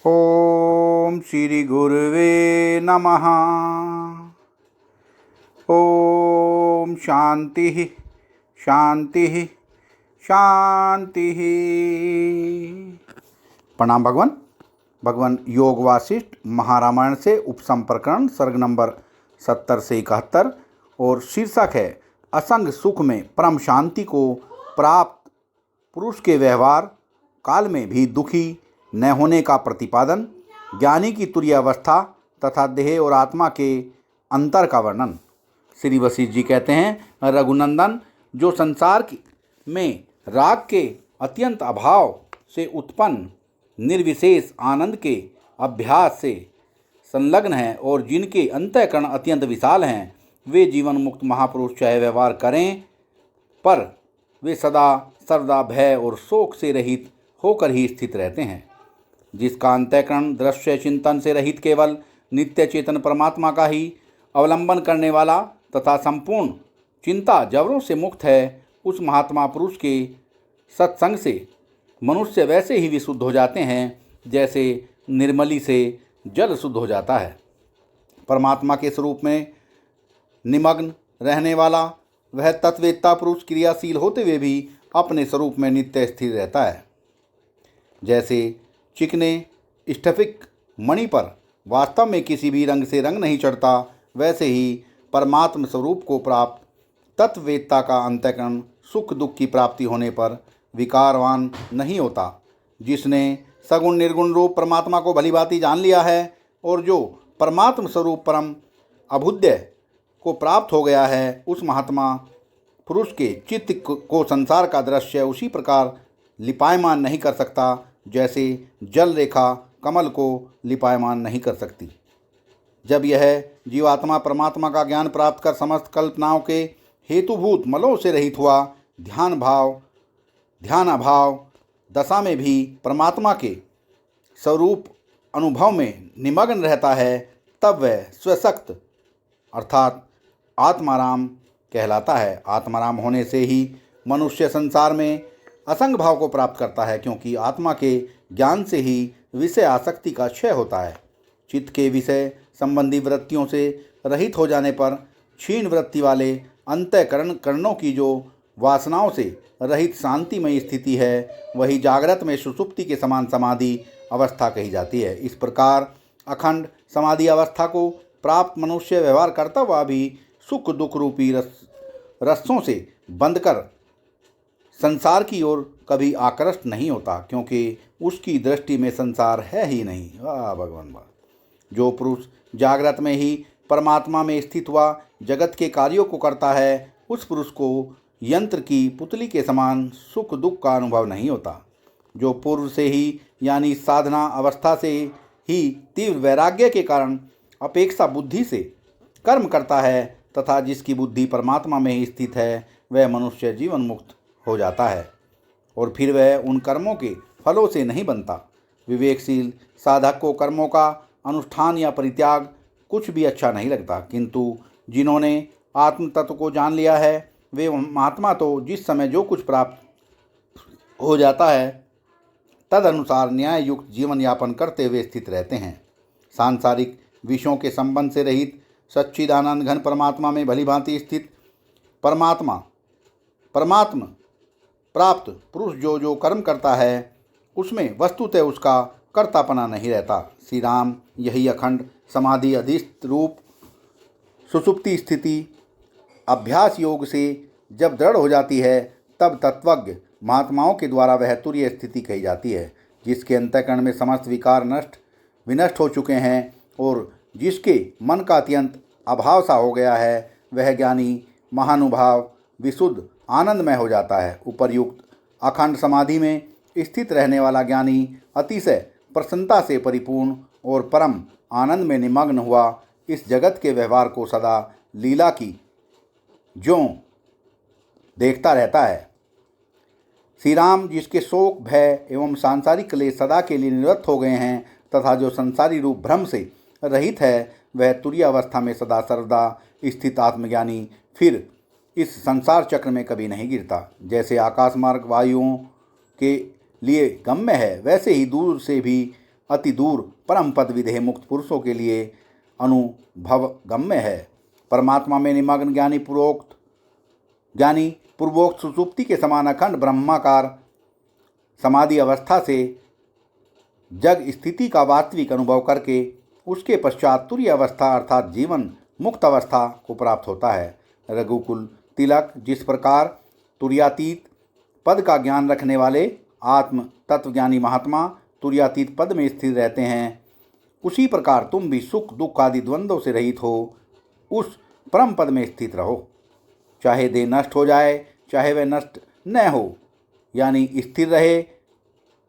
ओम श्री गुरुवे नमः। ओम शांति शांति शांति। प्रणाम भगवान। भगवान योग वासिष्ठ महारामायण से उपसम प्रकरण सर्ग नंबर 70 से 71 और शीर्षक है असंग सुख में परम शांति को प्राप्त पुरुष के व्यवहार काल में भी दुखी न होने का प्रतिपादन, ज्ञानी की तुरीय अवस्था तथा देह और आत्मा के अंतर का वर्णन। श्री वशिष्ठ जी कहते हैं, रघुनंदन, जो संसार में राग के अत्यंत अभाव से उत्पन्न निर्विशेष आनंद के अभ्यास से संलग्न हैं और जिनके अंतःकरण अत्यंत विशाल हैं, वे जीवन मुक्त महापुरुष चाहे व्यवहार करें पर वे सदा सर्वदा भय और शोक से रहित होकर ही स्थित रहते हैं। जिसका अंतःकरण दृश्य चिंतन से रहित केवल नित्य चेतन परमात्मा का ही अवलंबन करने वाला तथा संपूर्ण चिंता जबरों से मुक्त है, उस महात्मा पुरुष के सत्संग से मनुष्य वैसे ही विशुद्ध हो जाते हैं जैसे निर्मली से जल शुद्ध हो जाता है। परमात्मा के स्वरूप में निमग्न रहने वाला वह तत्वेत्ता पुरुष क्रियाशील होते हुए भी अपने स्वरूप में नित्य स्थिर रहता है। जैसे चिकने स्फटिक मणि पर वास्तव में किसी भी रंग से रंग नहीं चढ़ता, वैसे ही परमात्म स्वरूप को प्राप्त तत्ववेत्ता का अंतःकरण सुख दुख की प्राप्ति होने पर विकारवान नहीं होता। जिसने सगुण निर्गुण रूप परमात्मा को भलीभांति जान लिया है और जो परमात्म स्वरूप परम अभुद्य को प्राप्त हो गया है, उस महात्मा पुरुष के चित्त को संसार का दृश्य उसी प्रकार लिपायमान नहीं कर सकता जैसे जल रेखा कमल को लिपायमान नहीं कर सकती। जब यह जीवात्मा परमात्मा का ज्ञान प्राप्त कर समस्त कल्पनाओं के हेतुभूत मलों से रहित हुआ ध्यान अभाव दशा में भी परमात्मा के स्वरूप अनुभव में निमग्न रहता है, तब वह स्वशक्त अर्थात आत्माराम कहलाता है। आत्माराम होने से ही मनुष्य संसार में असंग भाव को प्राप्त करता है, क्योंकि आत्मा के ज्ञान से ही विषय आसक्ति का क्षय होता है। चित्त के विषय संबंधी वृत्तियों से रहित हो जाने पर क्षीण वृत्ति वाले अंतःकरण करणों की जो वासनाओं से रहित शांतिमयी स्थिति है, वही जागृत में सुषुप्ति के समान समाधि अवस्था कही जाती है। इस प्रकार अखंड समाधि अवस्था को प्राप्त मनुष्य व्यवहार करता हुआ भी सुख दुख रूपी रस्सों से बंधकर संसार की ओर कभी आकृष्ट नहीं होता, क्योंकि उसकी दृष्टि में संसार है ही नहीं। वाह भगवान वाह। जो पुरुष जागृत में ही परमात्मा में स्थित हुआ जगत के कार्यों को करता है, उस पुरुष को यंत्र की पुतली के समान सुख दुख का अनुभव नहीं होता। जो पूर्व से ही यानी साधना अवस्था से ही तीव्र वैराग्य के कारण अपेक्षा बुद्धि से कर्म करता है तथा जिसकी बुद्धि परमात्मा में ही स्थित है, वह मनुष्य जीवन मुक्त हो जाता है और फिर वह उन कर्मों के फलों से नहीं बनता। विवेकशील साधक को कर्मों का अनुष्ठान या परित्याग कुछ भी अच्छा नहीं लगता, किंतु जिन्होंने आत्म तत्व को जान लिया है, वे महात्मा तो जिस समय जो कुछ प्राप्त हो जाता है तद अनुसार न्याय युक्त जीवन यापन करते हुए स्थित रहते हैं। सांसारिक विषयों के संबंध से रहित सच्चिदानंद घन परमात्मा में भलीभांति स्थित परमात्मा प्राप्त पुरुष जो जो कर्म करता है, उसमें वस्तुतः उसका कर्तापना नहीं रहता। श्री राम यही अखंड समाधि अधिष्ठ रूप सुषुप्ति स्थिति अभ्यास योग से जब दृढ़ हो जाती है, तब तत्वज्ञ महात्माओं के द्वारा वह तुरीय स्थिति कही जाती है। जिसके अंतःकरण में समस्त विकार विनष्ट हो चुके हैं और जिसके मन का अत्यंत अभाव सा हो गया है, वह ज्ञानी महानुभाव विशुद्ध आनंदमय हो जाता है। उपर्युक्त अखंड समाधि में स्थित रहने वाला ज्ञानी अतिशय प्रसन्नता से परिपूर्ण और परम आनंद में निमग्न हुआ इस जगत के व्यवहार को सदा लीला की ज्यों देखता रहता है। श्री राम जिसके शोक भय एवं सांसारिक क्लेश सदा के लिए निवृत्त हो गए हैं तथा जो संसारी रूप भ्रम से रहित है, वह तुरीय अवस्था में सदा सर्वदा स्थित आत्मज्ञानी फिर इस संसार चक्र में कभी नहीं गिरता। जैसे आकाश मार्ग वायुओं के लिए गम्य है, वैसे ही दूर से भी अति दूर परम पद विदेह मुक्त पुरुषों के लिए अनुभवगम्य है। परमात्मा में निमग्न ज्ञानी पूर्वोक्त सुषुप्ति के समान अखंड ब्रह्माकार समाधि अवस्था से जग स्थिति का वास्तविक अनुभव करके उसके पश्चात तुरीय अवस्था अर्थात जीवन मुक्त अवस्था को प्राप्त होता है। रघुकुल तिलक जिस प्रकार तुर्यातीत पद का ज्ञान रखने वाले आत्म तत्वज्ञानी महात्मा तुर्यातीत पद में स्थिर रहते हैं, उसी प्रकार तुम भी सुख दुख आदि द्वंद्वों से रहित हो उस परम पद में स्थित रहो। चाहे देह नष्ट हो जाए चाहे वह नष्ट न हो, यानी स्थिर रहे,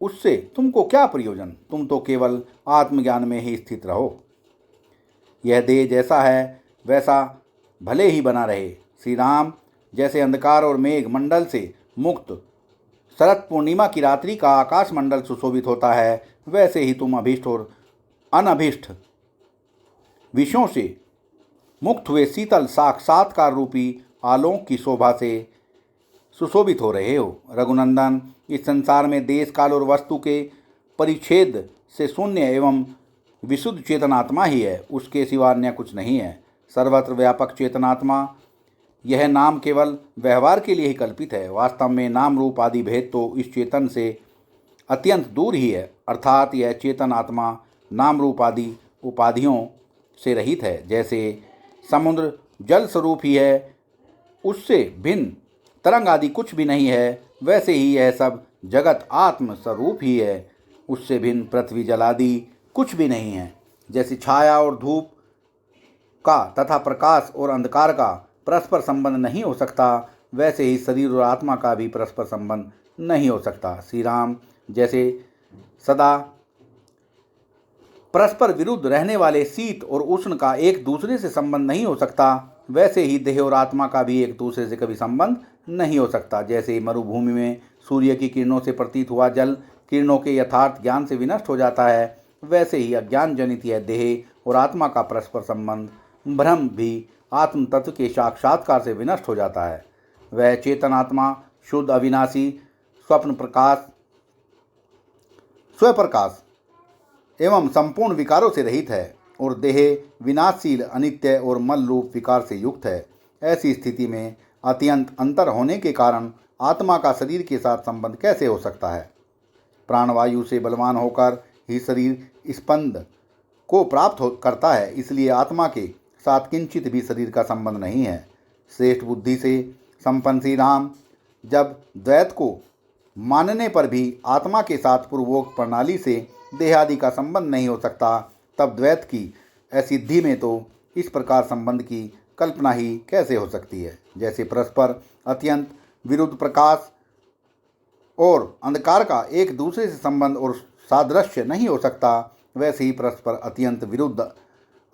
उससे तुमको क्या प्रयोजन, तुम तो केवल आत्मज्ञान में ही स्थित रहो। यह देह जैसा है वैसा भले ही बना रहे। श्री राम जैसे अंधकार और मेघ मंडल से मुक्त शरद पूर्णिमा की रात्रि का आकाश मंडल सुशोभित होता है, वैसे ही तुम अभीष्ट और अनभिष्ट विषयों से मुक्त हुए शीतल साक्षात्कार रूपी आलोक की शोभा से सुशोभित हो रहे हो। रघुनंदन, इस संसार में देश काल और वस्तु के परिच्छेद से शून्य एवं विशुद्ध चेतनात्मा ही है, उसके सिवा अन्य कुछ नहीं है। सर्वत्र व्यापक चेतनात्मा, यह नाम केवल व्यवहार के लिए ही कल्पित है। वास्तव में नाम रूप आदि भेद तो इस चेतन से अत्यंत दूर ही है, अर्थात यह चेतन आत्मा नाम रूप आदि उपाधियों से रहित है। जैसे समुद्र जल स्वरूप ही है, उससे भिन्न तरंग आदि कुछ भी नहीं है, वैसे ही यह सब जगत आत्म स्वरूप ही है, उससे भिन्न पृथ्वी जल आदि कुछ भी नहीं है। जैसे छाया और धूप का तथा प्रकाश और अंधकार का परस्पर संबंध नहीं हो सकता, वैसे ही शरीर और आत्मा का भी परस्पर संबंध नहीं हो सकता। श्री राम जैसे सदा परस्पर विरुद्ध रहने वाले शीत और उष्ण का एक दूसरे से संबंध नहीं हो सकता, वैसे ही देह और आत्मा का भी एक दूसरे से कभी संबंध नहीं हो सकता। जैसे मरुभूमि में सूर्य की किरणों से प्रतीत हुआ जल किरणों के यथार्थ ज्ञान से विनष्ट हो जाता है, वैसे ही अज्ञान जनित यह देह और आत्मा का परस्पर संबंध भ्रम भी आत्म तत्व के साक्षात्कार से विनष्ट हो जाता है। वह चेतन आत्मा शुद्ध अविनाशी स्वप्रकाश एवं संपूर्ण विकारों से रहित है और देह विनाशशील अनित्य और मल रूप विकार से युक्त है। ऐसी स्थिति में अत्यंत अंतर होने के कारण आत्मा का शरीर के साथ संबंध कैसे हो सकता है? प्राणवायु से बलवान होकर ही शरीर स्पंद को प्राप्त करता है, इसलिए आत्मा के साथ किंचित भी शरीर का संबंध नहीं है। श्रेष्ठ बुद्धि से संपन्न श्री राम जब द्वैत को मानने पर भी आत्मा के साथ पूर्वोक्त प्रणाली से देहादि का संबंध नहीं हो सकता, तब द्वैत की असिद्धि में तो इस प्रकार संबंध की कल्पना ही कैसे हो सकती है? जैसे परस्पर अत्यंत विरुद्ध प्रकाश और अंधकार का एक दूसरे से संबंध और सादृश्य नहीं हो सकता, वैसे ही परस्पर अत्यंत विरुद्ध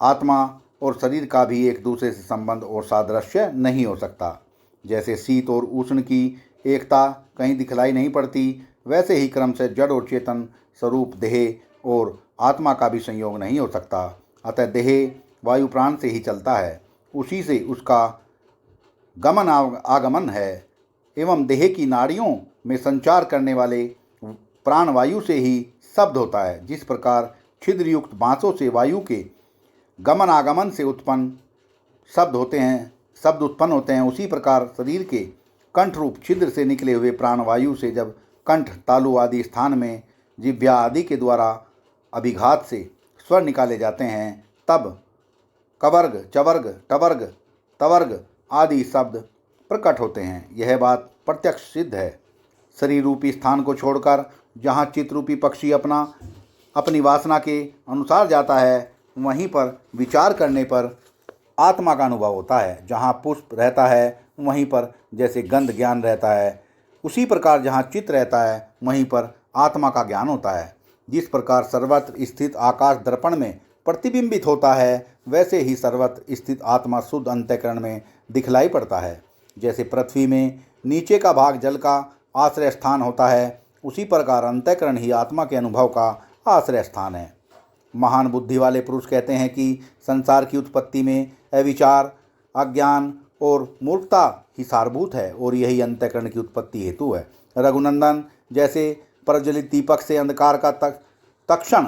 आत्मा और शरीर का भी एक दूसरे से संबंध और सादृश्य नहीं हो सकता। जैसे शीत और उष्ण की एकता कहीं दिखलाई नहीं पड़ती, वैसे ही क्रम से जड़ और चेतन स्वरूप देह और आत्मा का भी संयोग नहीं हो सकता। अतः देह वायु प्राण से ही चलता है, उसी से उसका गमन आगमन है एवं देह की नाड़ियों में संचार करने वाले प्राण वायु से ही शब्द होता है। जिस प्रकार छिद्रयुक्त बांसों से वायु के गमन आगमन से शब्द उत्पन्न होते हैं, उसी प्रकार शरीर के कंठ रूप छिद्र से निकले हुए प्राणवायु से जब कंठ तालु आदि स्थान में जिह्वा आदि के द्वारा अभिघात से स्वर निकाले जाते हैं, तब कवर्ग चवर्ग टवर्ग तवर्ग आदि शब्द प्रकट होते हैं। यह बात प्रत्यक्ष सिद्ध है। शरीर रूपी स्थान को छोड़कर जहाँ चित्त रूपी पक्षी अपनी वासना के अनुसार जाता है, वहीं पर विचार करने पर आत्मा का अनुभव होता है। जहाँ पुष्प रहता है वहीं पर जैसे गंध ज्ञान रहता है, उसी प्रकार जहाँ चित्त रहता है वहीं पर आत्मा का ज्ञान होता है। जिस प्रकार सर्वत्र स्थित आकाश दर्पण में प्रतिबिंबित होता है, वैसे ही सर्वत्र स्थित आत्मा शुद्ध अंतःकरण में दिखलाई पड़ता है। जैसे पृथ्वी में नीचे का भाग जल का आश्रय स्थान होता है, उसी प्रकार अंतःकरण ही आत्मा के अनुभव का आश्रय स्थान है। महान बुद्धि वाले पुरुष कहते हैं कि संसार की उत्पत्ति में अविचार, अज्ञान और मूर्खता ही सारभूत है और यही अंतःकरण की उत्पत्ति हेतु है। रघुनंदन, जैसे प्रज्वलित दीपक से अंधकार का तक्षण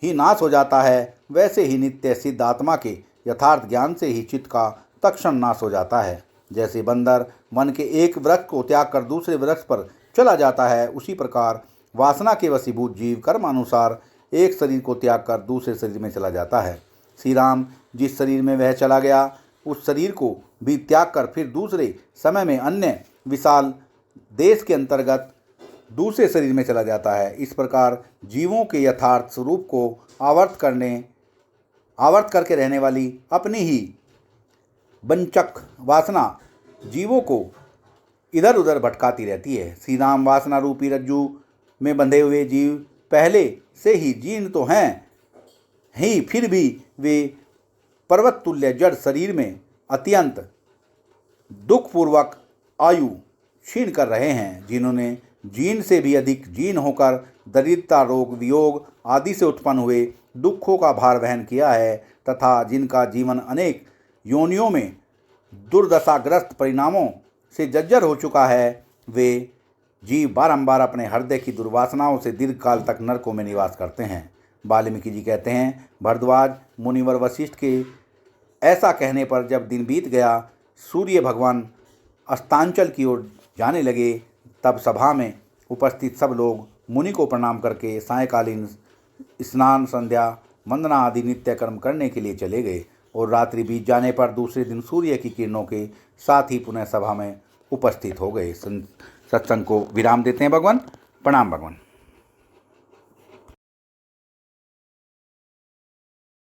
ही नाश हो जाता है, वैसे ही नित्य सिद्ध आत्मा के यथार्थ ज्ञान से ही चित्त का तत्क्षण नाश हो जाता है। जैसे बंदर वन के एक वृक्ष को त्याग कर दूसरे वृक्ष पर चला जाता है, उसी प्रकार वासना के वशीभूत जीव कर्मानुसार एक शरीर को त्याग कर दूसरे शरीर में चला जाता है। श्री राम जिस शरीर में वह चला गया, उस शरीर को भी त्याग कर फिर दूसरे समय में अन्य विशाल देश के अंतर्गत दूसरे शरीर में चला जाता है। इस प्रकार जीवों के यथार्थ स्वरूप को आवर्त करके रहने वाली अपनी ही वंचक वासना जीवों को इधर उधर भटकाती रहती है। श्री राम वासना रूपी रज्जु में बंधे हुए जीव पहले से ही जीर्ण तो हैं ही, फिर भी वे पर्वत तुल्य जड़ शरीर में अत्यंत दुखपूर्वक आयु क्षीण कर रहे हैं। जिन्होंने जीर्ण से भी अधिक जीर्ण होकर दरिद्रता, रोग, वियोग आदि से उत्पन्न हुए दुखों का भार वहन किया है तथा जिनका जीवन अनेक योनियों में दुर्दशाग्रस्त परिणामों से जर्जर हो चुका है, वे जीव बारंबार अपने हृदय की दुर्वासनाओं से दीर्घ काल तक नरकों में निवास करते हैं। वाल्मीकि जी कहते हैं, भरद्वाज मुनिवर वशिष्ठ के ऐसा कहने पर जब दिन बीत गया, सूर्य भगवान अस्तांचल की ओर जाने लगे, तब सभा में उपस्थित सब लोग मुनि को प्रणाम करके सायंकालीन स्नान, संध्या, वंदना आदि नित्य कर्म करने के लिए चले गए और रात्रि बीत जाने पर दूसरे दिन सूर्य की किरणों के साथ ही पुनः सभा में उपस्थित हो गए। सत्संग को विराम देते हैं भगवान। प्रणाम भगवान।